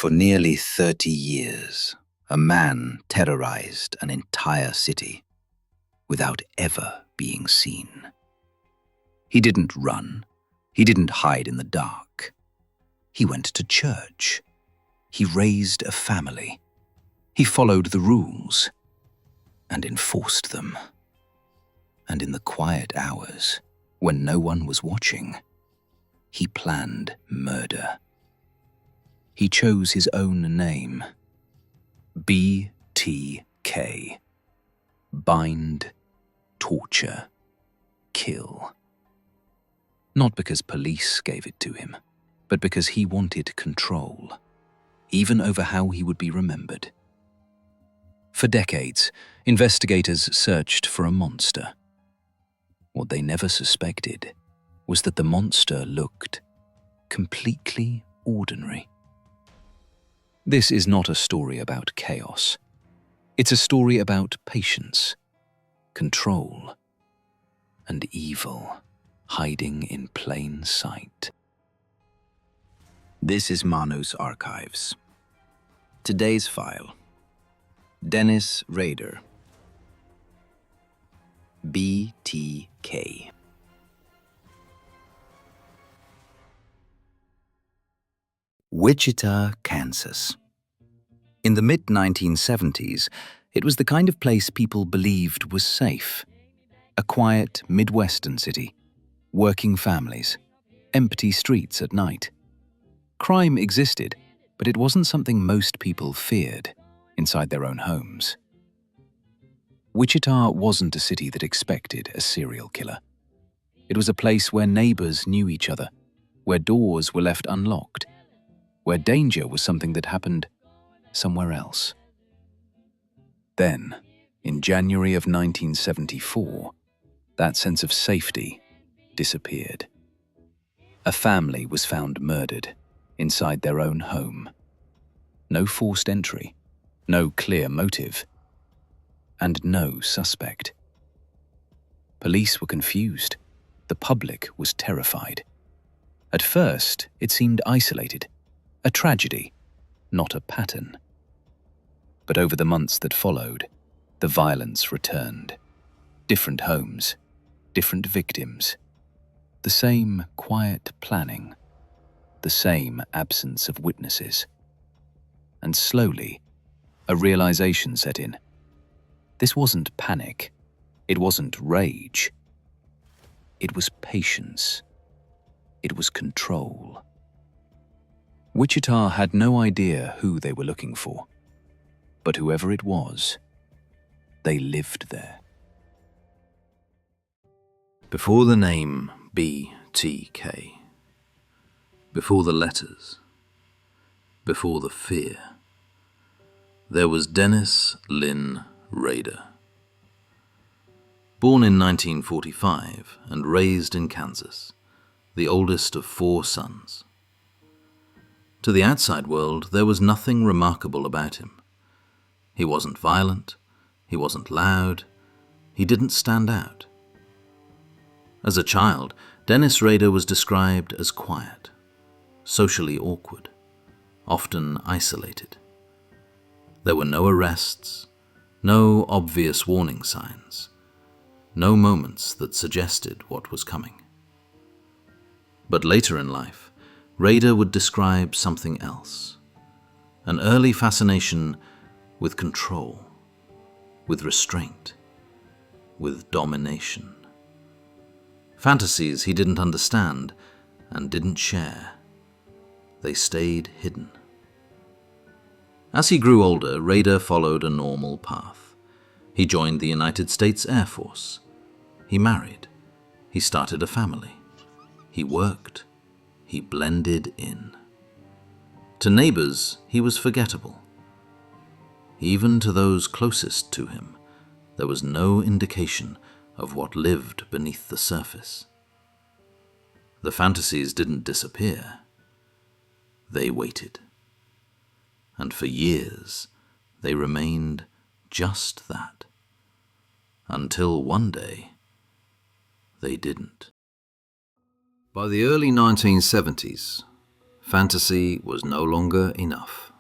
For nearly 30 years, a man terrorized an entire city without ever being seen. He didn't run. He didn't hide in the dark. He went to church. He raised a family. He followed the rules and enforced them. And in the quiet hours, when no one was watching, he planned murder. He chose his own name, BTK. Bind, torture, kill. Not because police gave it to him, but because he wanted control, even over how he would be remembered. For decades, investigators searched for a monster. What they never suspected was that the monster looked completely ordinary. This is not a story about chaos. It's a story about patience, control, and evil hiding in plain sight. This is Manu's Archives. Today's file: Dennis Rader, BTK. Wichita, Kansas. In the mid-1970s, it was the kind of place people believed was safe. A quiet Midwestern city, working families, empty streets at night. Crime existed, but it wasn't something most people feared inside their own homes. Wichita wasn't a city that expected a serial killer. It was a place where neighbors knew each other, where doors were left unlocked, where danger was something that happened somewhere else. Then, in January of 1974, that sense of safety disappeared. A family was found murdered inside their own home. No forced entry, no clear motive, and no suspect. Police were confused. The public was terrified. At first, it seemed isolated, a tragedy, not a pattern. But over the months that followed, the violence returned. Different homes, different victims, the same quiet planning, the same absence of witnesses. And slowly, a realization set in. This wasn't panic. It wasn't rage. It was patience. It was control. Wichita had no idea who they were looking for, but whoever it was, they lived there. Before the name BTK, before the letters, before the fear, there was Dennis Lynn Rader. Born in 1945 and raised in Kansas, the oldest of 4 sons. To the outside world, there was nothing remarkable about him. He wasn't violent, he wasn't loud, he didn't stand out. As a child, Dennis Rader was described as quiet, socially awkward, often isolated. There were no arrests, no obvious warning signs, no moments that suggested what was coming. But later in life, Rader would describe something else, an early fascination with control, with restraint, with domination. Fantasies he didn't understand and didn't share. They stayed hidden. As he grew older, Rader followed a normal path. He joined the United States Air Force. He married. He started a family. He worked. He blended in. To neighbors, he was forgettable. Even to those closest to him, there was no indication of what lived beneath the surface. The fantasies didn't disappear. They waited. And for years, they remained just that. Until one day, they didn't. By the early 1970s, fantasy was no longer enough.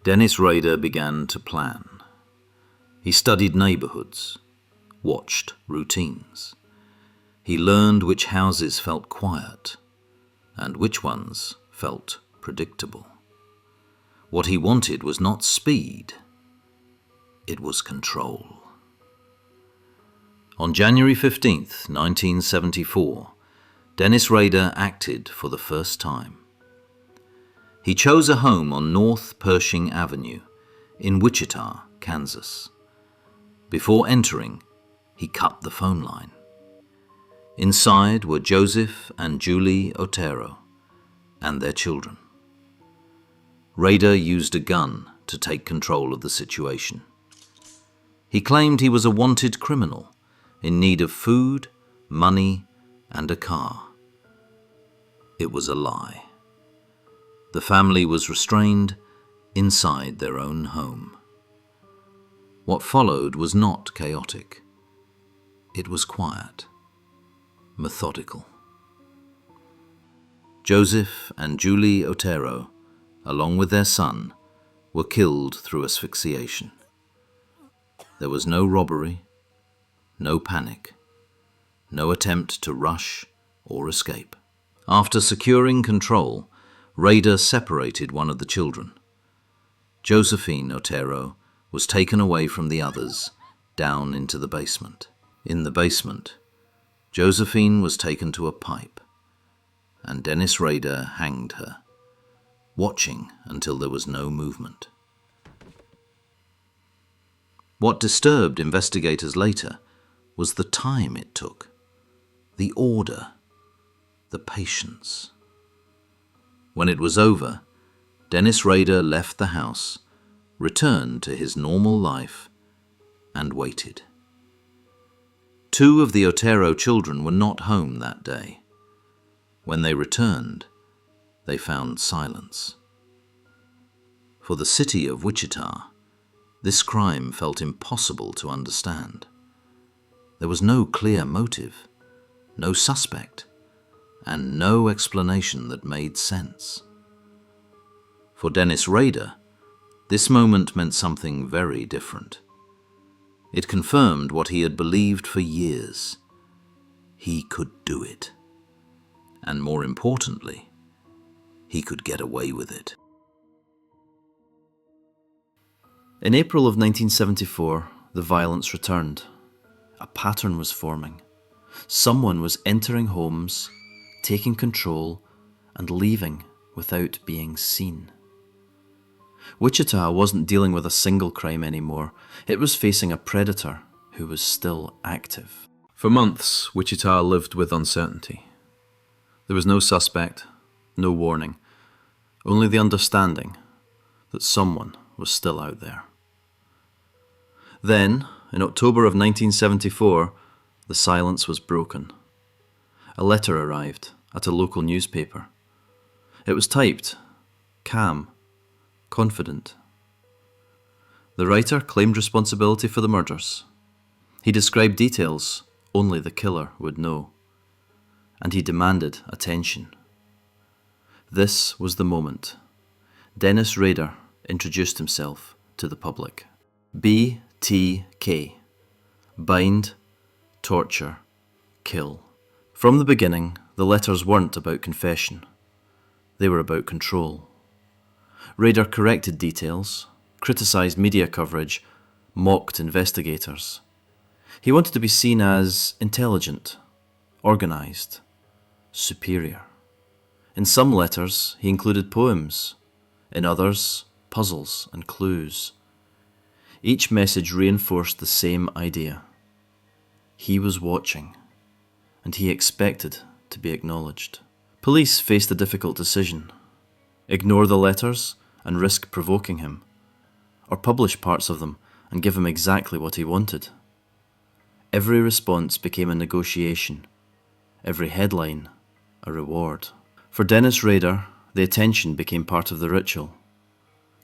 Dennis Rader began to plan. He studied neighborhoods, watched routines. He learned which houses felt quiet and which ones felt predictable. What he wanted was not speed, it was control. On January 15th, 1974, Dennis Rader acted for the first time. He chose a home on North Pershing Avenue in Wichita, Kansas. Before entering, he cut the phone line. Inside were Joseph and Julie Otero and their children. Rader used a gun to take control of the situation. He claimed he was a wanted criminal in need of food, money, and a car. It was a lie. The family was restrained inside their own home. What followed was not chaotic. It was quiet, methodical. Joseph and Julie Otero, along with their son, were killed through asphyxiation. There was no robbery, no panic, no attempt to rush or escape. After securing control, Rader separated one of the children. Josephine Otero was taken away from the others down into the basement. In the basement, Josephine was taken to a pipe, and Dennis Rader hanged her, watching until there was no movement. What disturbed investigators later was the time it took, the order, the patience. When it was over, Dennis Rader left the house, returned to his normal life, and waited. 2 of the Otero children were not home that day. When they returned, they found silence. For the city of Wichita, this crime felt impossible to understand. There was no clear motive, no suspect, and no explanation that made sense. For Dennis Rader, this moment meant something very different. It confirmed what he had believed for years. He could do it. And more importantly, he could get away with it. In April of 1974, the violence returned. A pattern was forming. Someone was entering homes, taking control, and leaving without being seen. Wichita wasn't dealing with a single crime anymore. It was facing a predator who was still active. For months, Wichita lived with uncertainty. There was no suspect, no warning, only the understanding that someone was still out there. Then, in October of 1974, the silence was broken. A letter arrived at a local newspaper. It was typed, calm, confident. The writer claimed responsibility for the murders. He described details only the killer would know. And he demanded attention. This was the moment. Dennis Rader introduced himself to the public. BTK. Bind, torture, kill. From the beginning, the letters weren't about confession. They were about control. Rader corrected details, criticised media coverage, mocked investigators. He wanted to be seen as intelligent, organised, superior. In some letters, he included poems. In others, puzzles and clues. Each message reinforced the same idea. He was watching, and he expected to be acknowledged. Police faced a difficult decision. Ignore the letters and risk provoking him, or publish parts of them and give him exactly what he wanted. Every response became a negotiation, every headline a reward. For Dennis Rader, the attention became part of the ritual.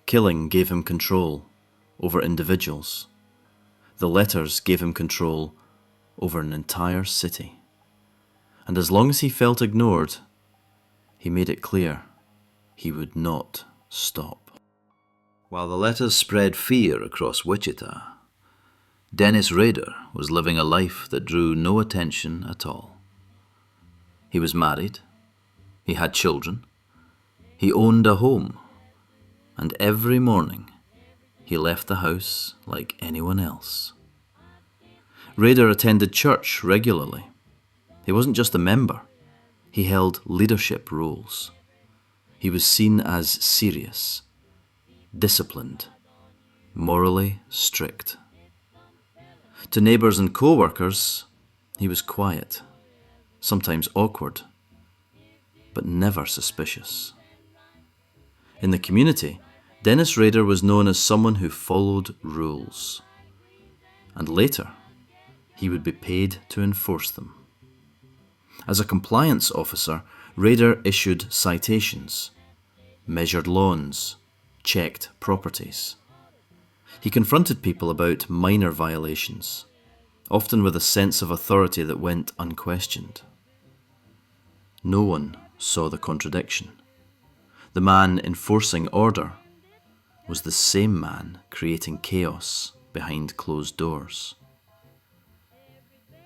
Killing gave him control over individuals. The letters gave him control over an entire city. And as long as he felt ignored, he made it clear he would not stop. While the letters spread fear across Wichita, Dennis Rader was living a life that drew no attention at all. He was married, he had children, he owned a home, and every morning he left the house like anyone else. Rader attended church regularly. He wasn't just a member, he held leadership roles. He was seen as serious, disciplined, morally strict. To neighbours and co-workers, he was quiet, sometimes awkward, but never suspicious. In the community, Dennis Rader was known as someone who followed rules, and later, he would be paid to enforce them. As a compliance officer, Rader issued citations, measured lawns, checked properties. He confronted people about minor violations, often with a sense of authority that went unquestioned. No one saw the contradiction. The man enforcing order was the same man creating chaos behind closed doors.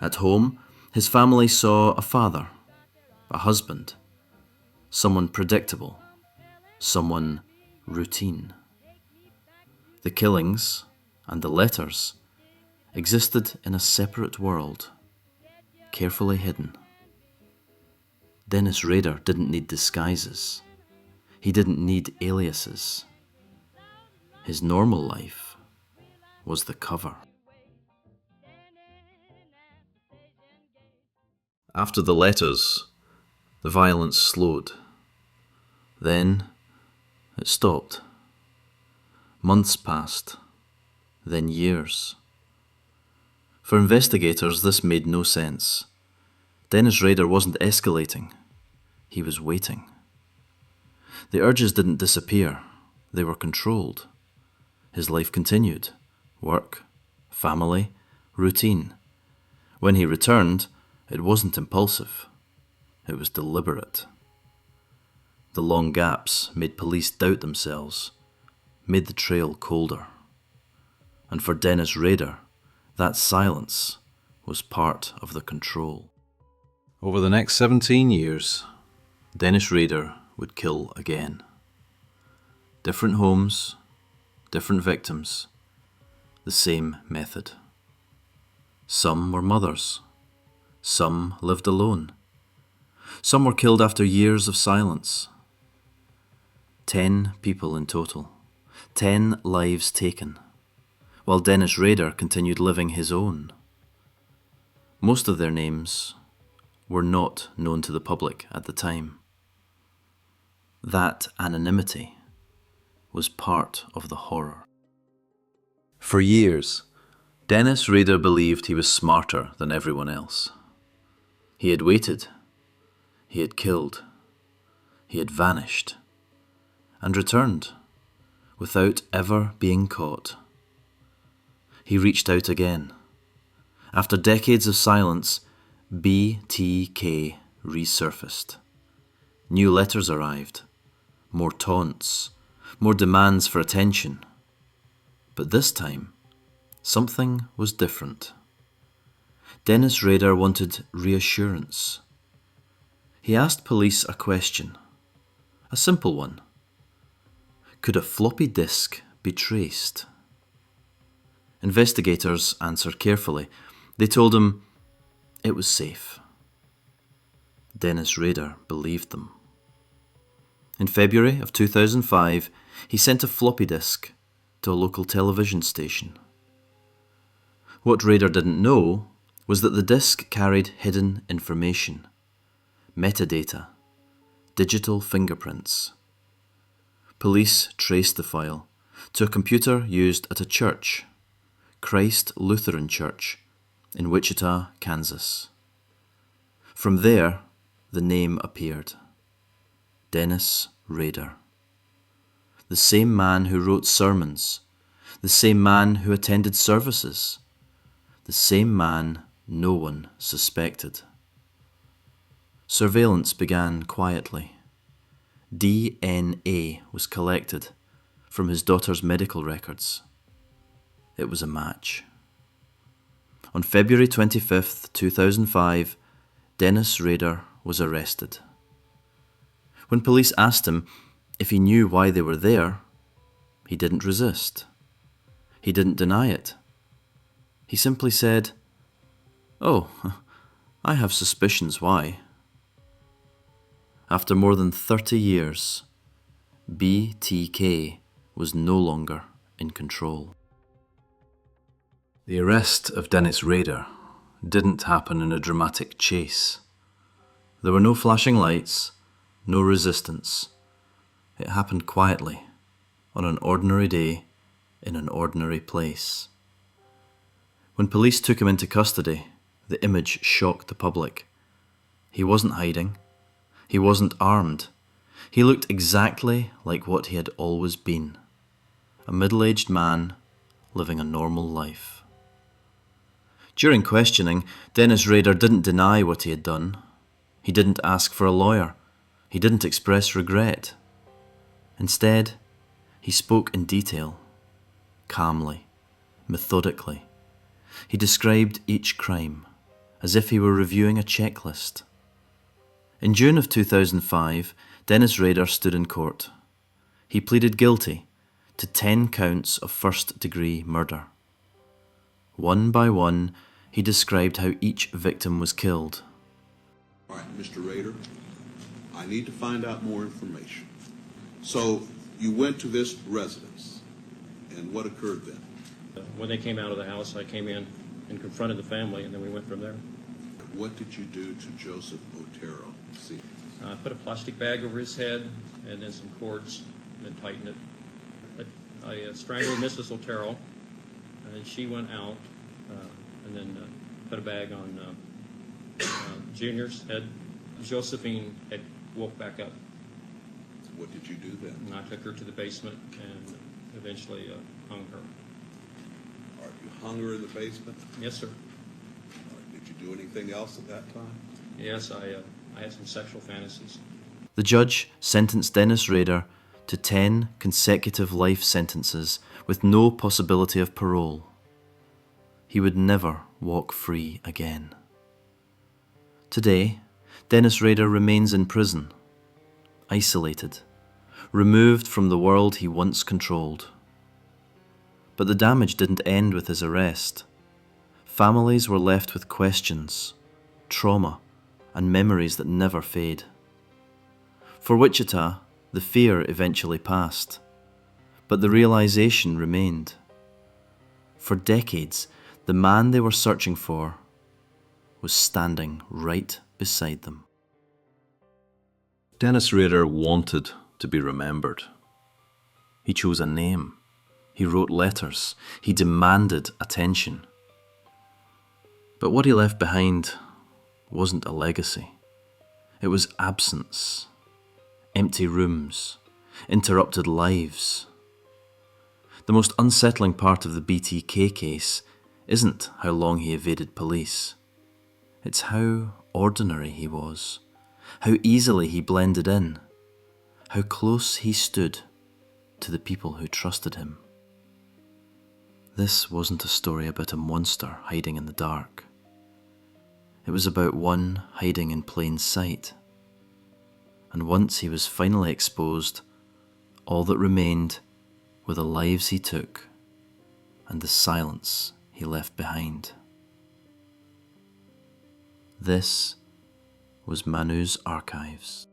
At home, his family saw a father, a husband, someone predictable, someone routine. The killings and the letters existed in a separate world, carefully hidden. Dennis Rader didn't need disguises. He didn't need aliases. His normal life was the cover. After the letters, the violence slowed. Then it stopped. Months passed, then years. For investigators, this made no sense. Dennis Rader wasn't escalating. He was waiting. The urges didn't disappear. They were controlled. His life continued. Work, family, routine. When he returned, it wasn't impulsive. It was deliberate. The long gaps made police doubt themselves, made the trail colder. And for Dennis Rader, that silence was part of the control. Over the next 17 years, Dennis Rader would kill again. Different homes, different victims, the same method. Some were mothers. Some lived alone. Some were killed after years of silence. 10 people in total. 10 lives taken, while Dennis Rader continued living his own. Most of their names were not known to the public at the time. That anonymity was part of the horror. For years, Dennis Rader believed he was smarter than everyone else. He had waited, he had killed, he had vanished, and returned without ever being caught. He reached out again. After decades of silence, BTK resurfaced. New letters arrived, more taunts, more demands for attention. But this time, something was different. Dennis Rader wanted reassurance. He asked police a question, a simple one. Could a floppy disk be traced? Investigators answered carefully. They told him it was safe. Dennis Rader believed them. In February of 2005, he sent a floppy disk to a local television station. What Rader didn't know was that the disk carried hidden information, metadata, digital fingerprints. Police traced the file to a computer used at a church, Christ Lutheran Church, in Wichita, Kansas. From there, the name appeared. Dennis Rader. The same man who wrote sermons, the same man who attended services, the same man no one suspected. Surveillance began quietly. DNA was collected from his daughter's medical records. It was a match. On February 25th, 2005, Dennis Rader was arrested. When police asked him if he knew why they were there, he didn't resist. He didn't deny it. He simply said, "Oh, I have suspicions why." After more than 30 years, BTK was no longer in control. The arrest of Dennis Rader didn't happen in a dramatic chase. There were no flashing lights, no resistance. It happened quietly, on an ordinary day, in an ordinary place. When police took him into custody, the image shocked the public. He wasn't hiding. He wasn't armed. He looked exactly like what he had always been. A middle-aged man living a normal life. During questioning, Dennis Rader didn't deny what he had done. He didn't ask for a lawyer. He didn't express regret. Instead, he spoke in detail, calmly, methodically. He described each crime as if he were reviewing a checklist. In June of 2005, Dennis Rader stood in court. He pleaded guilty to 10 counts of first-degree murder. One by one, he described how each victim was killed. All right, Mr. Rader, I need to find out more information. So you went to this residence, and what occurred then? When they came out of the house, I came in and confronted the family, and then we went from there. What did you do to Joseph Otero? See, I put a plastic bag over his head and then some cords and then tightened it. I strangled Mrs. Otero, and then she went out and then put a bag on Junior's head. Josephine had woke back up. what did you do then? And I took her to the basement and eventually hung her. All right, you hung her in the basement? Yes, sir. All right, did you do anything else at that time? Yes, I had some sexual fantasies. The judge sentenced Dennis Rader to 10 consecutive life sentences with no possibility of parole. He would never walk free again. Today, Dennis Rader remains in prison, isolated, removed from the world he once controlled. But the damage didn't end with his arrest. Families were left with questions, trauma, and memories that never fade. For Wichita, the fear eventually passed, but the realization remained. For decades, the man they were searching for was standing right beside them. Dennis Rader wanted to be remembered. He chose a name. He wrote letters. He demanded attention. But what he left behind wasn't a legacy. It was absence, empty rooms, interrupted lives. The most unsettling part of the BTK case isn't how long he evaded police. It's how ordinary he was, how easily he blended in, how close he stood to the people who trusted him. This wasn't a story about a monster hiding in the dark. It was about one hiding in plain sight. And once he was finally exposed, all that remained were the lives he took and the silence he left behind. This was Manu's Archives.